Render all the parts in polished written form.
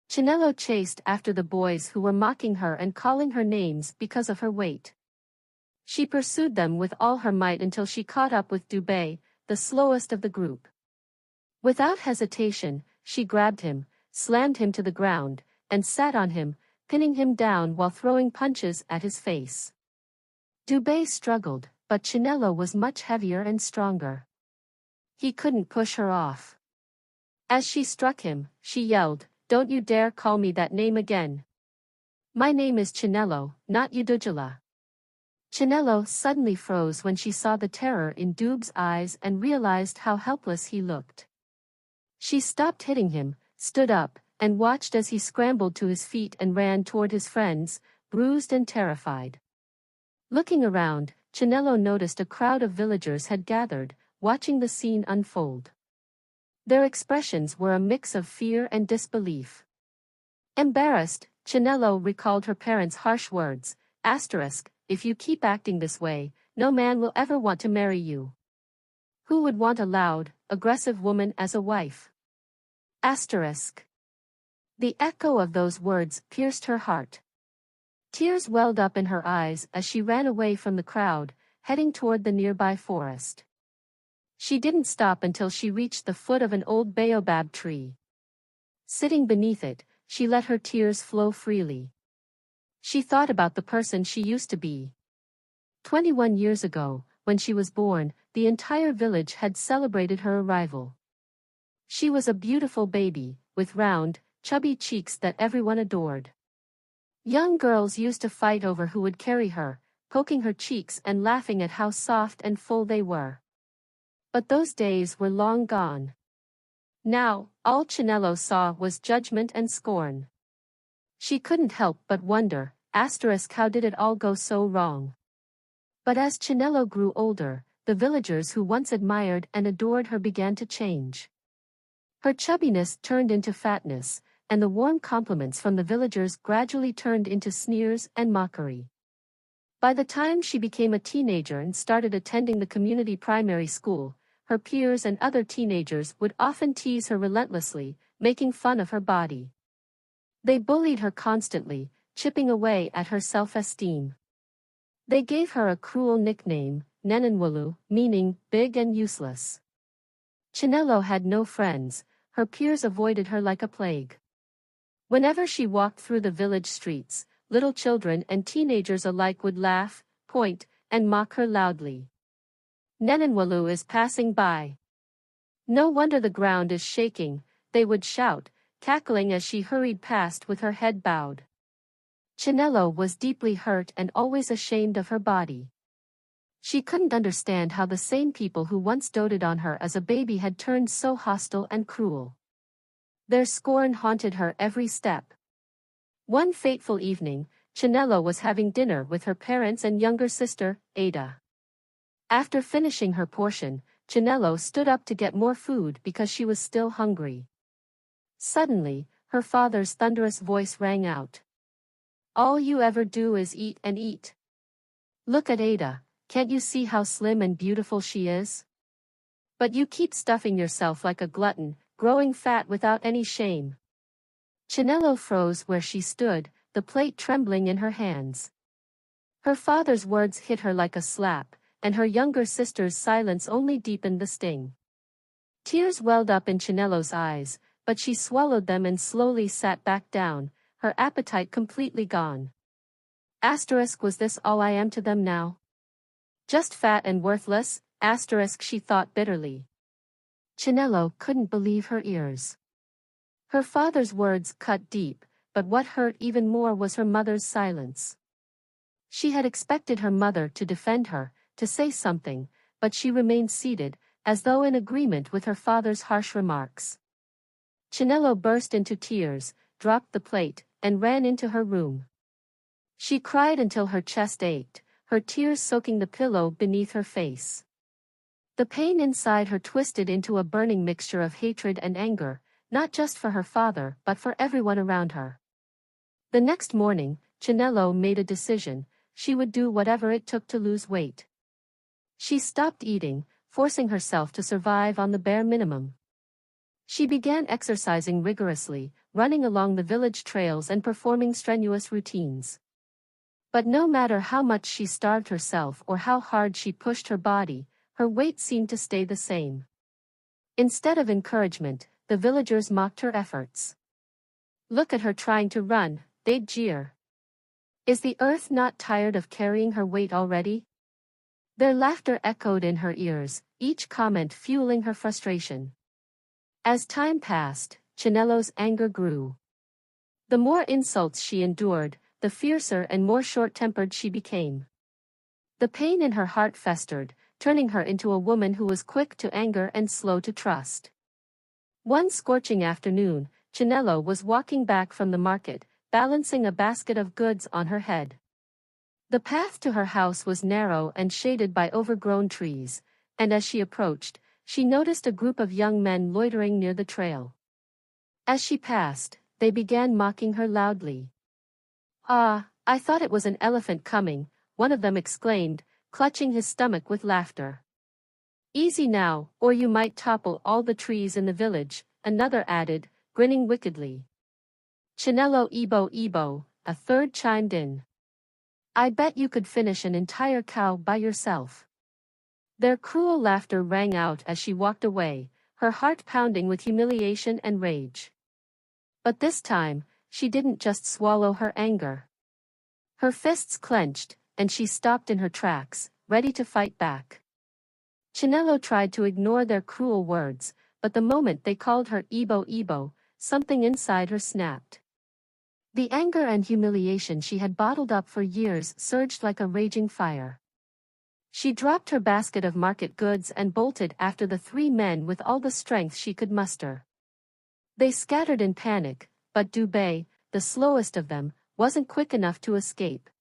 Chinelo chased after the boys who were mocking her and calling her names because of her weight. She pursued them with all her might until she caught up with Dubé, the slowest of the group. Without hesitation, she grabbed him, slammed him to the ground, and sat on him, pinning him down while throwing punches at his face. Dubé struggled, but Chinelo was much heavier and stronger. He couldn't push her off. As she struck him, she yelled, "Don't you dare call me that name again. My name is Chinelo, not Udujala." Chinelo suddenly froze when she saw the terror in Dube's eyes and realized how helpless he looked. She stopped hitting him, stood up, and watched as he scrambled to his feet and ran toward his friends, bruised and terrified. Looking around, Chinelo noticed a crowd of villagers had gathered, watching the scene unfold. Their expressions were a mix of fear and disbelief. Embarrassed, Chinelo recalled her parents' harsh words, "If you keep acting this way, no man will ever want to marry you. Who would want a loud, aggressive woman as a wife?" The echo of those words pierced her heart. Tears welled up in her eyes as she ran away from the crowd, heading toward the nearby forest. She didn't stop until she reached the foot of an old baobab tree. Sitting beneath it, she let her tears flow freely. She thought about the person she used to be. 21 years ago, when she was born, the entire village had celebrated her arrival. She was a beautiful baby, with round, chubby cheeks that everyone adored. Young girls used to fight over who would carry her, poking her cheeks and laughing at how soft and full they were. But those days were long gone. Now, all Chinelo saw was judgment and scorn. She couldn't help but wonder, how did it all go so wrong? But as Chinelo grew older, the villagers who once admired and adored her began to change. Her chubbiness turned into fatness, and the warm compliments from the villagers gradually turned into sneers and mockery. By the time she became a teenager and started attending the community primary school, her peers and other teenagers would often tease her relentlessly, making fun of her body. They bullied her constantly, chipping away at her self-esteem. They gave her a cruel nickname, Nnefolktales, meaning big and useless. Chinelo had no friends, her peers avoided her like a plague. Whenever she walked through the village streets, little children and teenagers alike would laugh, point, and mock her loudly. "Nnefolktales is passing by. No wonder the ground is shaking," they would shout, cackling as she hurried past with her head bowed. Chinelo was deeply hurt and always ashamed of her body. She couldn't understand how the same people who once doted on her as a baby had turned so hostile and cruel. Their scorn haunted her every step. One fateful evening, Chinelo was having dinner with her parents and younger sister, Ada. After finishing her portion, Chinelo stood up to get more food because she was still hungry. Suddenly, her father's thunderous voice rang out. "All you ever do is eat and eat. Look at Ada, can't you see how slim and beautiful she is? But you keep stuffing yourself like a glutton, growing fat without any shame." Chinelo froze where she stood, the plate trembling in her hands. Her father's words hit her like a slap, and her younger sister's silence only deepened the sting. Tears welled up in Chinelo's eyes, but she swallowed them and slowly sat back down, her appetite completely gone. Was this all I am to them now? Just fat and worthless, she thought bitterly. Chinelo couldn't believe her ears. Her father's words cut deep, but what hurt even more was her mother's silence. She had expected her mother to defend her, to say something, but she remained seated, as though in agreement with her father's harsh remarks. Chinelo burst into tears, dropped the plate, and ran into her room. She cried until her chest ached, her tears soaking the pillow beneath her face. The pain inside her twisted into a burning mixture of hatred and anger, not just for her father but for everyone around her. The next morning, Chinelo made a decision: she would do whatever it took to lose weight. She stopped eating, forcing herself to survive on the bare minimum. She began exercising rigorously, running along the village trails and performing strenuous routines. But no matter how much she starved herself or how hard she pushed her body, her weight seemed to stay the same. Instead of encouragement, the villagers mocked her efforts. "Look at her trying to run," they'd jeer. "Is the earth not tired of carrying her weight already?" Their laughter echoed in her ears, each comment fueling her frustration. As time passed, Chinello's anger grew. The more insults she endured, the fiercer and more short-tempered she became. The pain in her heart festered, turning her into a woman who was quick to anger and slow to trust. One scorching afternoon, Chinello was walking back from the market, balancing a basket of goods on her head. The path to her house was narrow and shaded by overgrown trees, and as she approached, she noticed a group of young men loitering near the trail. As she passed, they began mocking her loudly. "Ah, I thought it was an elephant coming," one of them exclaimed, clutching his stomach with laughter. "Easy now, or you might topple all the trees in the village," another added, grinning wickedly. "Chinello Igbo Igbo," a third chimed in. "I bet you could finish an entire cow by yourself." Their cruel laughter rang out as she walked away, her heart pounding with humiliation and rage. But this time, she didn't just swallow her anger. Her fists clenched, and she stopped in her tracks, ready to fight back. Chinello tried to ignore their cruel words, but the moment they called her Igbo Igbo, something inside her snapped. The anger and humiliation she had bottled up for years surged like a raging fire. She dropped her basket of market goods and bolted after the three men with all the strength she could muster. They scattered in panic, but Dubé, the slowest of them, wasn't quick enough to escape.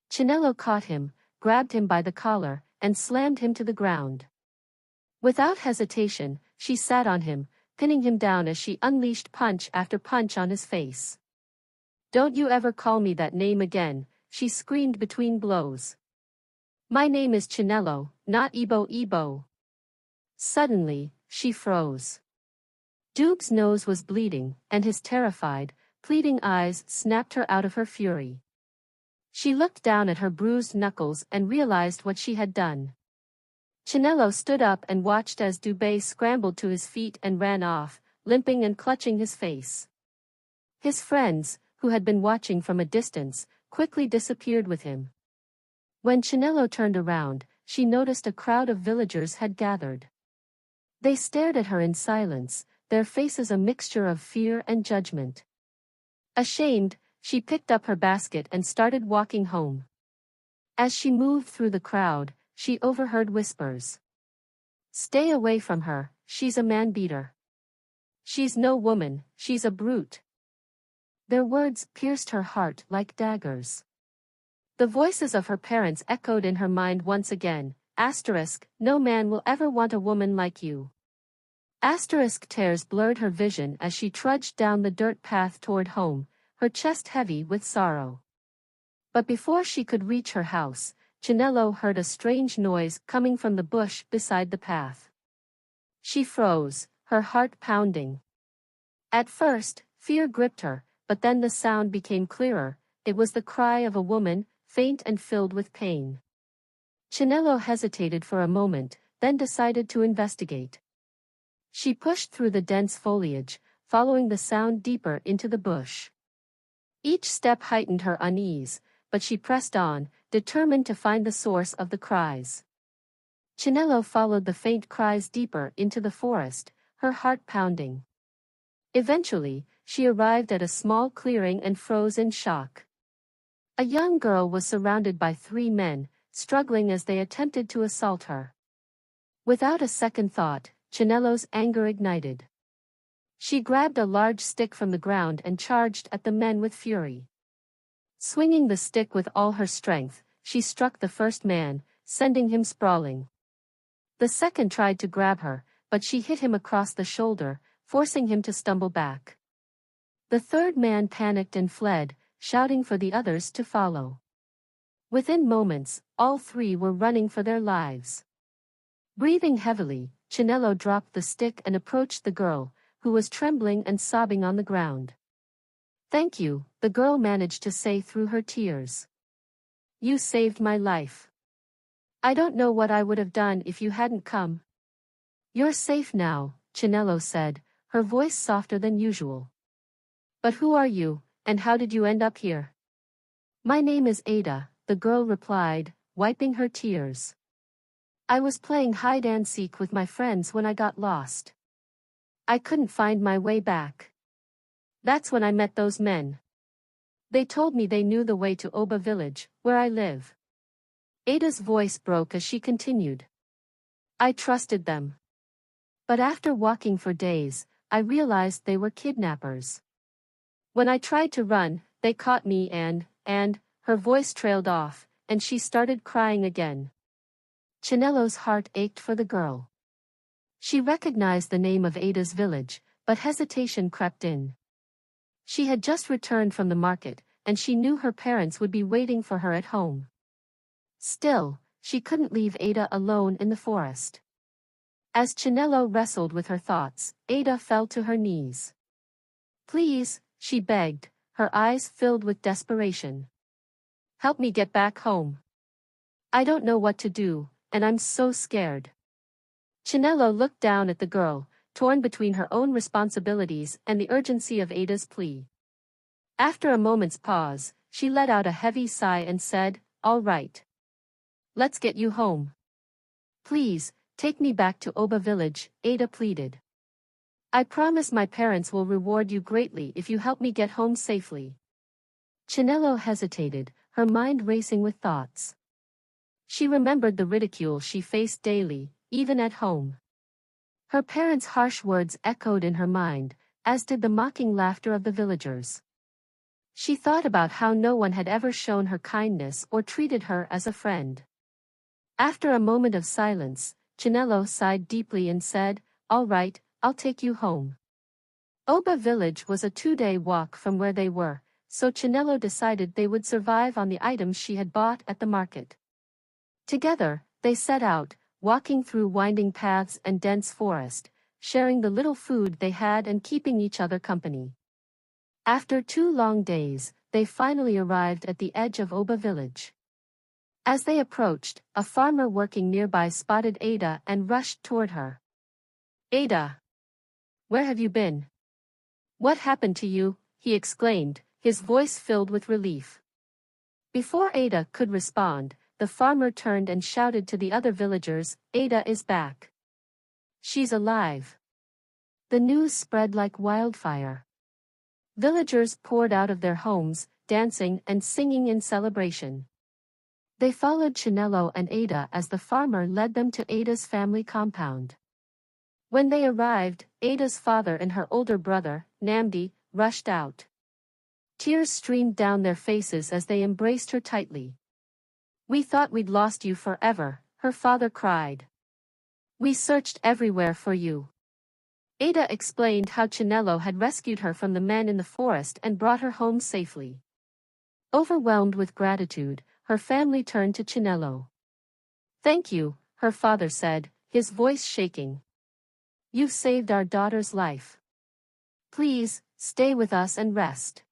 Chinello caught him, grabbed him by the collar, and slammed him to the ground. Without hesitation, she sat on him, pinning him down as she unleashed punch after punch on his face. "Don't you ever call me that name again," she screamed between blows. "My name is Chinello, not Igbo Igbo." Suddenly, she froze. Dube's nose was bleeding, and his terrified, pleading eyes snapped her out of her fury. She looked down at her bruised knuckles and realized what she had done. Chinello stood up and watched as Dubé scrambled to his feet and ran off, limping and clutching his face. His friends, who had been watching from a distance, quickly disappeared with him. When Chinello turned around, she noticed a crowd of villagers had gathered. They stared at her in silence, their faces a mixture of fear and judgment. Ashamed, she picked up her basket and started walking home. As she moved through the crowd, she overheard whispers. "Stay away from her, she's a man-beater. She's no woman, she's a brute." Their words pierced her heart like daggers. The voices of her parents echoed in her mind once again, "No man will ever want a woman like you." Tears blurred her vision as she trudged down the dirt path toward home, her chest heavy with sorrow. But before she could reach her house, Chinello heard a strange noise coming from the bush beside the path. She froze, her heart pounding. At first, fear gripped her, but then the sound became clearer. It was the cry of a woman, faint and filled with pain. Chinello hesitated for a moment, then decided to investigate. She pushed through the dense foliage, following the sound deeper into the bush. Each step heightened her unease, but she pressed on, determined to find the source of the cries. Chinello followed the faint cries deeper into the forest, her heart pounding. Eventually, she arrived at a small clearing and froze in shock. A young girl was surrounded by three men, struggling as they attempted to assault her. Without a second thought, Chinello's anger ignited. She grabbed a large stick from the ground and charged at the men with fury. Swinging the stick with all her strength, she struck the first man, sending him sprawling. The second tried to grab her, but she hit him across the shoulder, forcing him to stumble back. The third man panicked and fled, shouting for the others to follow. Within moments, all three were running for their lives. Breathing heavily, Chinello dropped the stick and approached the girl, who was trembling and sobbing on the ground. "Thank you," the girl managed to say through her tears. "You saved my life. I don't know what I would have done if you hadn't come." "You're safe now," Chinelo said, her voice softer than usual. "But who are you, and how did you end up here?" "My name is Ada," the girl replied, wiping her tears. "I was playing hide-and-seek with my friends when I got lost. I couldn't find my way back. That's when I met those men. They told me they knew the way to Oba village, where I live." Ada's voice broke as she continued. "I trusted them. But after walking for days, I realized they were kidnappers. When I tried to run, they caught me and, her voice trailed off, and she started crying again." Chinelo's heart ached for the girl. She recognized the name of Ada's village, but hesitation crept in. She had just returned from the market, and she knew her parents would be waiting for her at home. Still, she couldn't leave Ada alone in the forest. As Chinelo wrestled with her thoughts, Ada fell to her knees. "Please," she begged, her eyes filled with desperation. "Help me get back home. I don't know what to do, and I'm so scared." Chinelo looked down at the girl, torn between her own responsibilities and the urgency of Ada's plea. After a moment's pause, she let out a heavy sigh and said, "All right. Let's get you home. Please, take me back to Oba village," Ada pleaded. "I promise my parents will reward you greatly if you help me get home safely." Chinelo hesitated, her mind racing with thoughts. She remembered the ridicule she faced daily, even at home. Her parents' harsh words echoed in her mind, as did the mocking laughter of the villagers. She thought about how no one had ever shown her kindness or treated her as a friend. After a moment of silence, Chinelo sighed deeply and said, "All right, I'll take you home." Oba village was a 2-day walk from where they were, so Chinelo decided they would survive on the items she had bought at the market. Together, they set out, walking through winding paths and dense forest, sharing the little food they had and keeping each other company. After 2 long days, they finally arrived at the edge of Oba village. As they approached, a farmer working nearby spotted Ada and rushed toward her. "Ada! Where have you been? What happened to you?" he exclaimed, his voice filled with relief. Before Ada could respond, the farmer turned and shouted to the other villagers, "Ada is back. She's alive." The news spread like wildfire. Villagers poured out of their homes, dancing and singing in celebration. They followed Chinelo and Ada as the farmer led them to Ada's family compound. When they arrived, Ada's father and her older brother, Namdi, rushed out. Tears streamed down their faces as they embraced her tightly. "We thought we'd lost you forever," her father cried. "We searched everywhere for you." Ada explained how Chinelo had rescued her from the men in the forest and brought her home safely. Overwhelmed with gratitude, her family turned to Chinelo. "Thank you," her father said, his voice shaking. "You've saved our daughter's life. Please, stay with us and rest."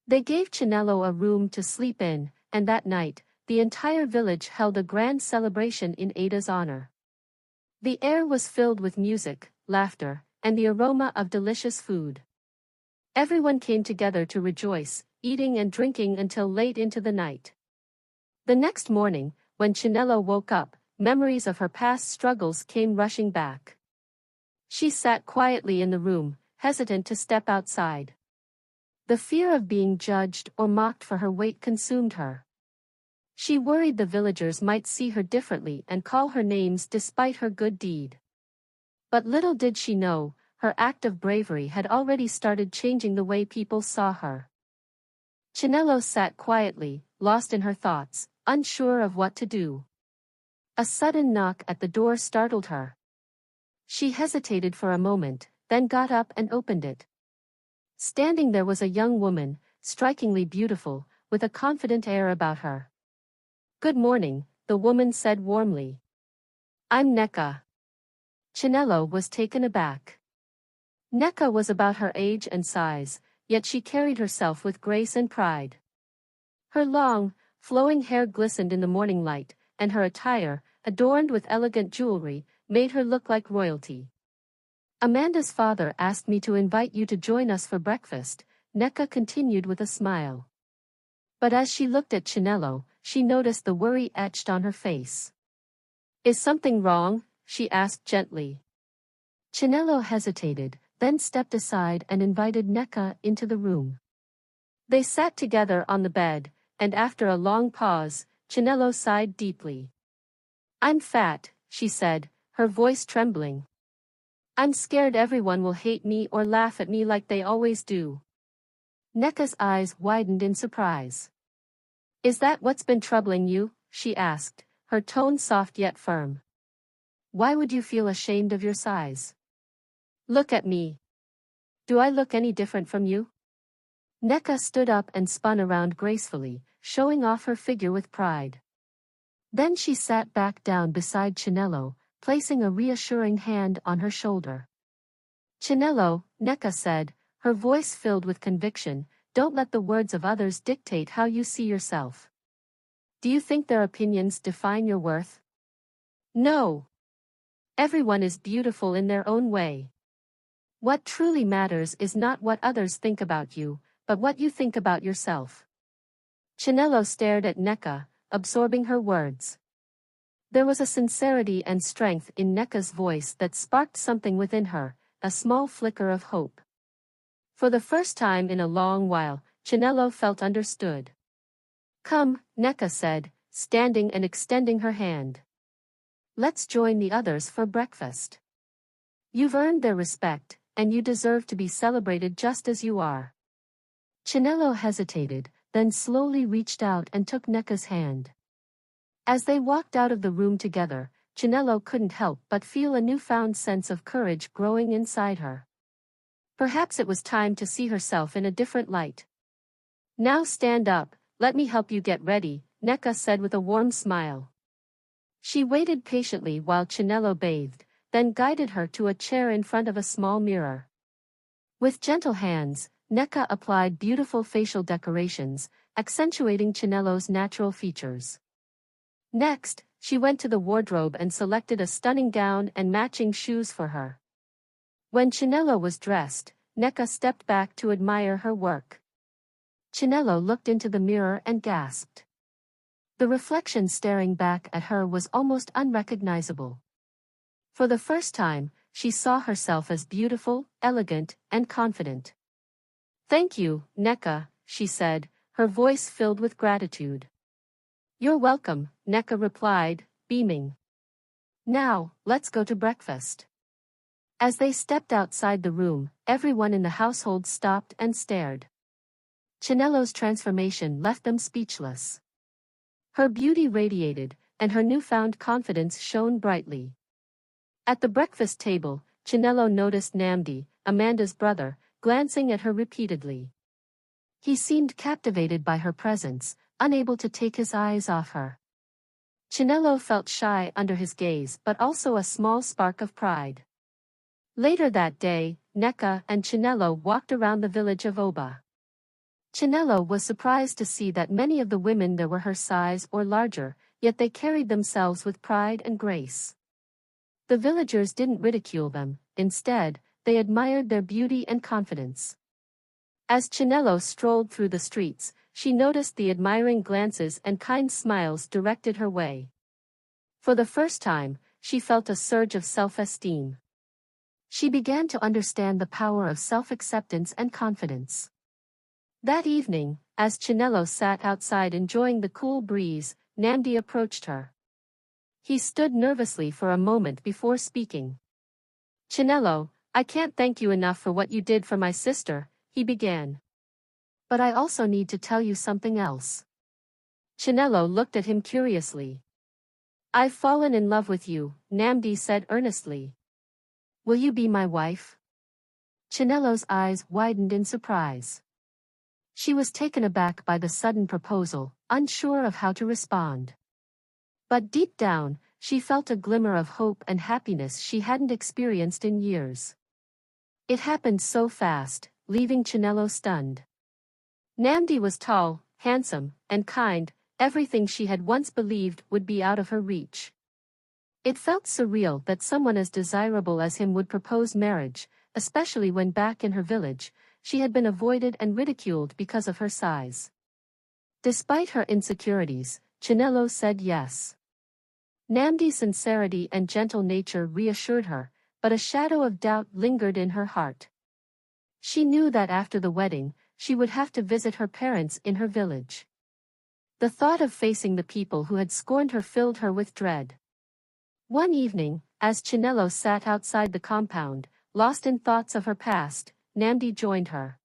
They gave Chinelo a room to sleep in, and that night, the entire village held a grand celebration in Ada's honor. The air was filled with music, laughter, and the aroma of delicious food. Everyone came together to rejoice, eating and drinking until late into the night. The next morning, when Chinelo woke up, memories of her past struggles came rushing back. She sat quietly in the room, hesitant to step outside. The fear of being judged or mocked for her weight consumed her. She worried the villagers might see her differently and call her names despite her good deed. But little did she know, her act of bravery had already started changing the way people saw her. Chinelo sat quietly, lost in her thoughts, unsure of what to do. A sudden knock at the door startled her. She hesitated for a moment, then got up and opened it. Standing there was a young woman, strikingly beautiful, with a confident air about her. "Good morning," the woman said warmly. "I'm Neka." Chinelo was taken aback. Nneka was about her age and size, yet she carried herself with grace and pride. Her long, flowing hair glistened in the morning light, and her attire, adorned with elegant jewelry, made her look like royalty. Amanda's father asked me to invite you to join us for breakfast, Nneka continued with a smile. But as she looked at Chinelo, she noticed the worry etched on her face. Is something wrong? She asked gently. Chinelo hesitated, then stepped aside and invited Nneka into the room. They sat together on the bed, and after a long pause, Chinelo sighed deeply. I'm fat, she said, her voice trembling. I'm scared everyone will hate me or laugh at me like they always do. Nneka's eyes widened in surprise. Is that what's been troubling you? She asked, her tone soft yet firm. Why would you feel ashamed of your size? Look at me. Do I look any different from you? Nneka stood up and spun around gracefully, showing off her figure with pride. Then she sat back down beside Chinelo, placing a reassuring hand on her shoulder. Chinelo, Nneka said, her voice filled with conviction, don't let the words of others dictate how you see yourself. Do you think their opinions define your worth? No. Everyone is beautiful in their own way. What truly matters is not what others think about you, but what you think about yourself. Chinelo stared at Nneka, absorbing her words. There was a sincerity and strength in Nneka's voice that sparked something within her, a small flicker of hope. For the first time in a long while, Chinelo felt understood. Come, Nneka said, standing and extending her hand. Let's join the others for breakfast. You've earned their respect, and you deserve to be celebrated just as you are. Chinelo hesitated, then slowly reached out and took Nneka's hand. As they walked out of the room together, Chinelo couldn't help but feel a newfound sense of courage growing inside her. Perhaps it was time to see herself in a different light. Now stand up, let me help you get ready, Nneka said with a warm smile. She waited patiently while Chinelo bathed, then guided her to a chair in front of a small mirror. With gentle hands, Nneka applied beautiful facial decorations, accentuating Chinelo's natural features. Next, she went to the wardrobe and selected a stunning gown and matching shoes for her. When Chinelo was dressed, Nneka stepped back to admire her work. Chinelo looked into the mirror and gasped. The reflection staring back at her was almost unrecognizable. For the first time, she saw herself as beautiful, elegant, and confident. Thank you, Nneka, she said, her voice filled with gratitude. You're welcome, Nneka replied, beaming. Now, let's go to breakfast. As they stepped outside the room, everyone in the household stopped and stared. Chinelo's transformation left them speechless. Her beauty radiated, and her newfound confidence shone brightly. At the breakfast table, Chinelo noticed Nnamdi, Amanda's brother, glancing at her repeatedly. He seemed captivated by her presence, unable to take his eyes off her. Chinelo felt shy under his gaze but also a small spark of pride. Later that day, Nneka and Chinelo walked around the village of Oba. Chinelo was surprised to see that many of the women there were her size or larger, yet they carried themselves with pride and grace. The villagers didn't ridicule them, instead, they admired their beauty and confidence. As Chinelo strolled through the streets, she noticed the admiring glances and kind smiles directed her way. For the first time, she felt a surge of self-esteem. She began to understand the power of self-acceptance and confidence. That evening, as Chinelo sat outside enjoying the cool breeze, Nnamdi approached her. He stood nervously for a moment before speaking. Chinelo, I can't thank you enough for what you did for my sister, he began. But I also need to tell you something else. Chinelo looked at him curiously. I've fallen in love with you, Nnamdi said earnestly. Will you be my wife? Chinelo's eyes widened in surprise. She was taken aback by the sudden proposal, unsure of how to respond. But deep down, she felt a glimmer of hope and happiness she hadn't experienced in years. It happened so fast, leaving Chinelo stunned. Namdi was tall, handsome, and kind, everything she had once believed would be out of her reach. It felt surreal that someone as desirable as him would propose marriage, especially when back in her village, she had been avoided and ridiculed because of her size. Despite her insecurities, Chinelo said yes. Namdi's sincerity and gentle nature reassured her, but a shadow of doubt lingered in her heart. She knew that after the wedding, she would have to visit her parents in her village. The thought of facing the people who had scorned her filled her with dread. One evening, as Chinelo sat outside the compound, lost in thoughts of her past, Namdi joined her.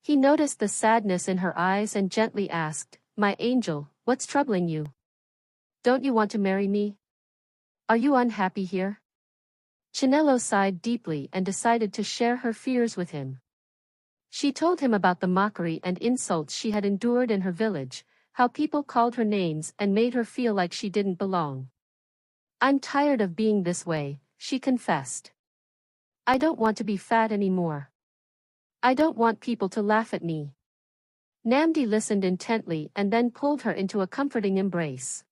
He noticed the sadness in her eyes and gently asked, "My angel, what's troubling you? Don't you want to marry me? Are you unhappy here?" Chinelo sighed deeply and decided to share her fears with him. She told him about the mockery and insults she had endured in her village, how people called her names and made her feel like she didn't belong. "I'm tired of being this way," she confessed. "I don't want to be fat anymore. I don't want people to laugh at me." Namdi listened intently and then pulled her into a comforting embrace.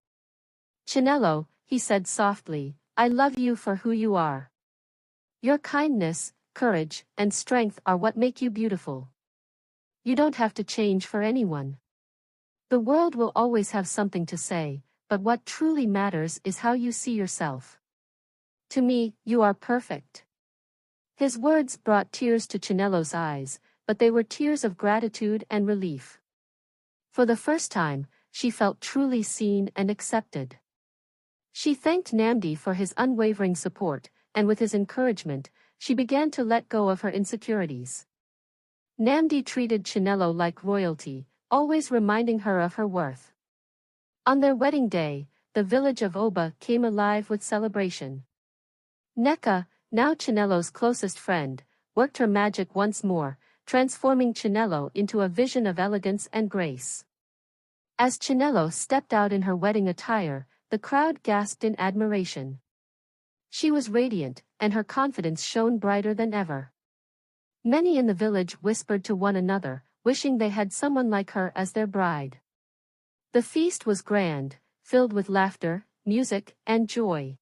"Chinelo," he said softly, "I love you for who you are. Your kindness, courage, and strength are what make you beautiful. You don't have to change for anyone. The world will always have something to say, but what truly matters is how you see yourself. To me, you are perfect." His words brought tears to Chinelo's eyes, but they were tears of gratitude and relief. For the first time, she felt truly seen and accepted. She thanked Namdi for his unwavering support, and with his encouragement, she began to let go of her insecurities. Namdi treated Chinelo like royalty, always reminding her of her worth. On their wedding day, the village of Oba came alive with celebration. Nneka, now Chinelo's closest friend, worked her magic once more, transforming Chinelo into a vision of elegance and grace. As Chinelo stepped out in her wedding attire, the crowd gasped in admiration. She was radiant, and her confidence shone brighter than ever. Many in the village whispered to one another, wishing they had someone like her as their bride. The feast was grand, filled with laughter, music, and joy.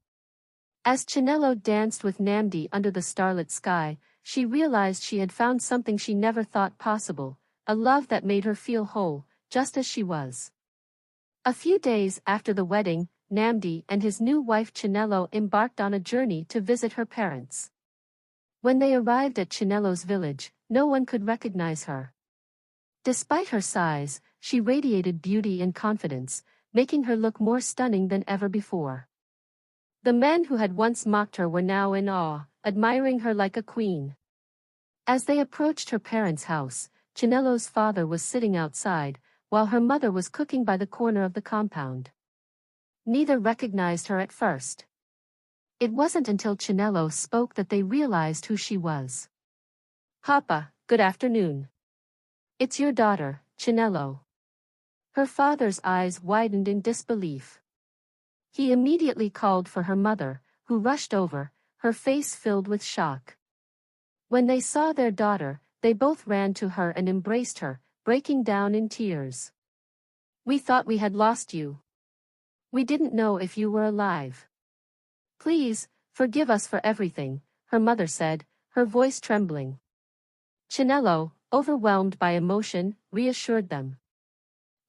As Chinelo danced with Namdi under the starlit sky, she realized she had found something she never thought possible, a love that made her feel whole, just as she was. A few days after the wedding, Namdi and his new wife Chinelo embarked on a journey to visit her parents. When they arrived at Chinelo's village, no one could recognize her. Despite her size, she radiated beauty and confidence, making her look more stunning than ever before. The men who had once mocked her were now in awe, admiring her like a queen. As they approached her parents' house, Chinelo's father was sitting outside, while her mother was cooking by the corner of the compound. Neither recognized her at first. It wasn't until Chinelo spoke that they realized who she was. "Papa, good afternoon. It's your daughter, Chinelo." Her father's eyes widened in disbelief. He immediately called for her mother, who rushed over, her face filled with shock. When they saw their daughter, they both ran to her and embraced her, breaking down in tears. "We thought we had lost you. We didn't know if you were alive. Please, forgive us for everything," her mother said, her voice trembling. Chinelo, overwhelmed by emotion, reassured them.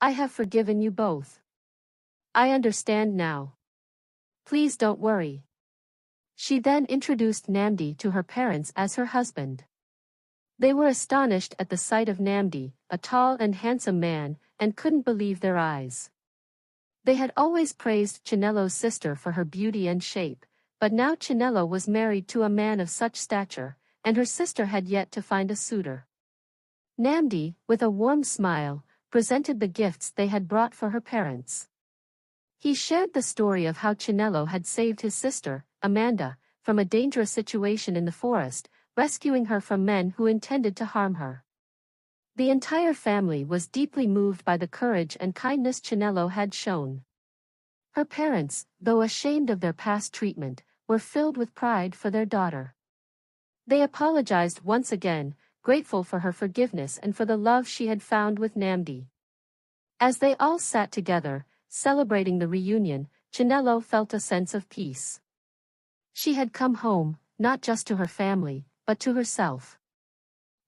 "I have forgiven you both. I understand now. Please don't worry." She then introduced Namdi to her parents as her husband. They were astonished at the sight of Namdi, a tall and handsome man, and couldn't believe their eyes. They had always praised Chinelo's sister for her beauty and shape, but now Chinelo was married to a man of such stature, and her sister had yet to find a suitor. Namdi, with a warm smile, presented the gifts they had brought for her parents. He shared the story of how Chinelo had saved his sister, Amanda, from a dangerous situation in the forest, rescuing her from men who intended to harm her. The entire family was deeply moved by the courage and kindness Chinelo had shown. Her parents, though ashamed of their past treatment, were filled with pride for their daughter. They apologized once again, grateful for her forgiveness and for the love she had found with Namdi. As they all sat together, celebrating the reunion, Chinelo felt a sense of peace. She had come home, not just to her family, but to herself.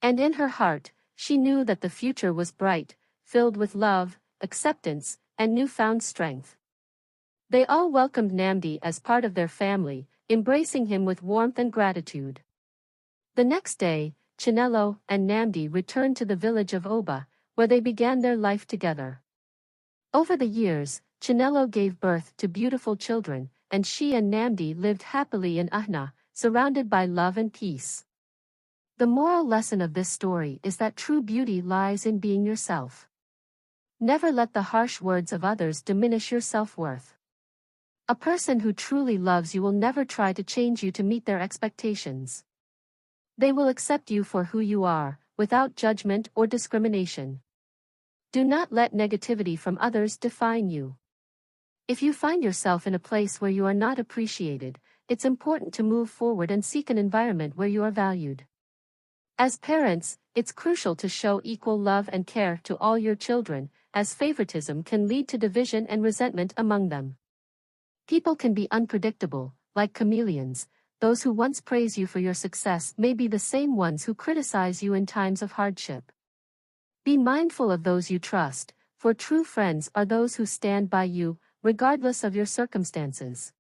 And in her heart, she knew that the future was bright, filled with love, acceptance, and newfound strength. They all welcomed Namdi as part of their family, embracing him with warmth and gratitude. The next day, Chinelo and Namdi returned to the village of Oba, where they began their life together. Over the years, Chinelo gave birth to beautiful children, and she and Namdi lived happily in Ahna, surrounded by love and peace. The moral lesson of this story is that true beauty lies in being yourself. Never let the harsh words of others diminish your self-worth. A person who truly loves you will never try to change you to meet their expectations. They will accept you for who you are, without judgment or discrimination. Do not let negativity from others define you. If you find yourself in a place where you are not appreciated, it's important to move forward and seek an environment where you are valued. As parents, it's crucial to show equal love and care to all your children, as favoritism can lead to division and resentment among them. People can be unpredictable, like chameleons. Those who once praise you for your success may be the same ones who criticize you in times of hardship. Be mindful of those you trust, for true friends are those who stand by you, regardless of your circumstances.